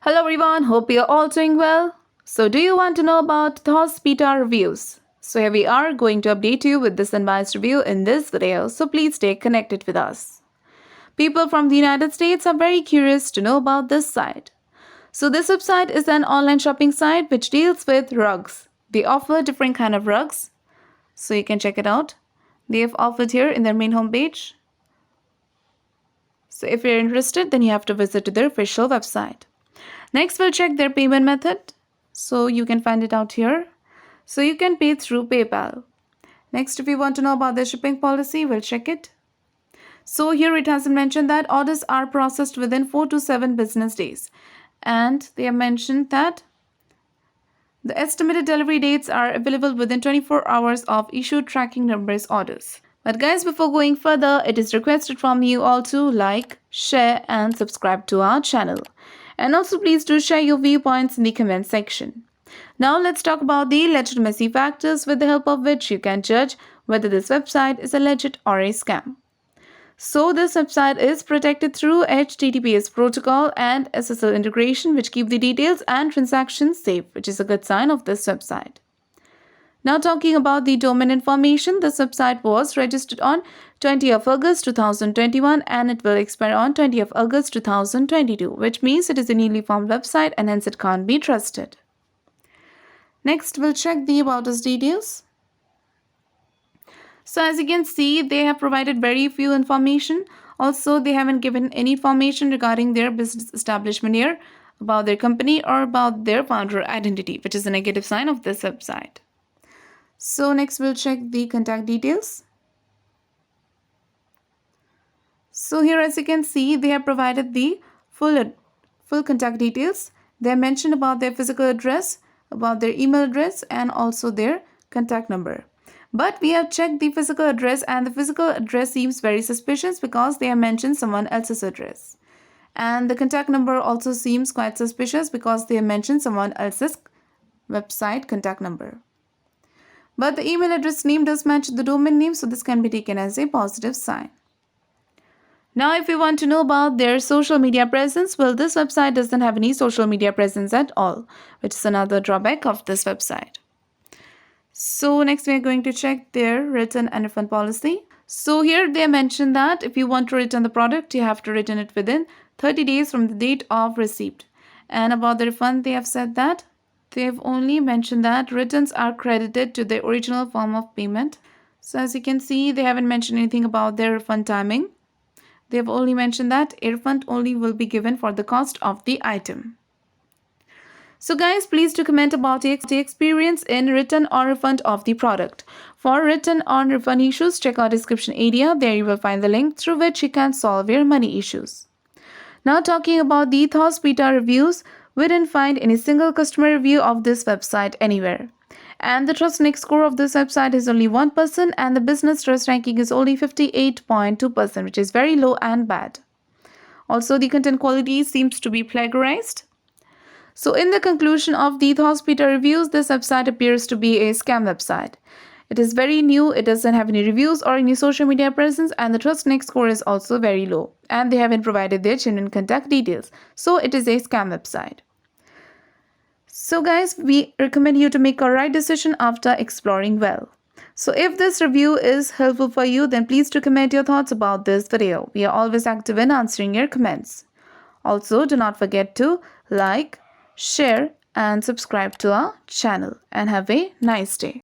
Hello everyone, hope you're all doing well. So do you want to know about Thos beta reviews? So here we are going to update you with this unbiased review in this video, so please stay connected with us. People from the United States are very curious to know about this site. So this website is an online shopping site which deals with rugs. They offer different kind of rugs, so you can check it out. They have offered here in their main homepage. So if you're interested, then you have to visit to their official website. Next, we'll check their payment method. So you can find it out here. So you can pay through PayPal. Next, if you want to know about their shipping policy, we'll check it. So here it has mentioned that orders are processed within 4 to 7 business days. And they have mentioned that the estimated delivery dates are available within 24 hours of issued tracking numbers orders. But guys, before going further, it is requested from you all to like, share and subscribe to our channel. And also please do share your viewpoints in the comment section. Now let's talk about the legitimacy factors with the help of which you can judge whether this website is a legit or a scam. So this website is protected through HTTPS protocol and SSL integration, which keep the details and transactions safe, which is a good sign of this website. Now talking about the domain information, this website was registered on 20th of August 2021 and it will expire on 20th of August 2022, which means it is a newly formed website and hence it can't be trusted. Next, we'll check the About Us details. So as you can see, they have provided very few information. Also, they haven't given any information regarding their business establishment here, about their company or about their founder identity, which is a negative sign of this website. So next we'll check the contact details. So here as you can see, they have provided the full contact details. They have mentioned about their physical address, about their email address and also their contact number. But we have checked the physical address and the physical address seems very suspicious because they have mentioned someone else's address. And the contact number also seems quite suspicious because they have mentioned someone else's website contact number. But the email address name does match the domain name, so this can be taken as a positive sign. Now, if you want to know about their social media presence, well, this website doesn't have any social media presence at all, which is another drawback of this website. So next, we are going to check their return and refund policy. So here they mention that if you want to return the product, you have to return it within 30 days from the date of receipt. And about the refund, they have said that they have only mentioned that returns are credited to the original form of payment. So as you can see, they haven't mentioned anything about their refund timing. They have only mentioned that a refund only will be given for the cost of the item. So guys, please do comment about the experience in return or refund of the product. For return or refund issues, check our description area. There you will find the link through which you can solve your money issues. Now talking about the Thos beta reviews, we didn't find any single customer review of this website anywhere. And the Trust Index score of this website is only 1% and the business trust ranking is only 58.2%, which is very low and bad. Also, the content quality seems to be plagiarized. So in the conclusion of the Thos beta reviews, this website appears to be a scam website. It is very new, it doesn't have any reviews or any social media presence, and the Trust Index score is also very low. And they haven't provided their genuine contact details. So it is a scam website. So guys, we recommend you to make a right decision after exploring well. So if this review is helpful for you, then please do comment your thoughts about this video. We are always active in answering your comments. Also, do not forget to like, share and subscribe to our channel and have a nice day.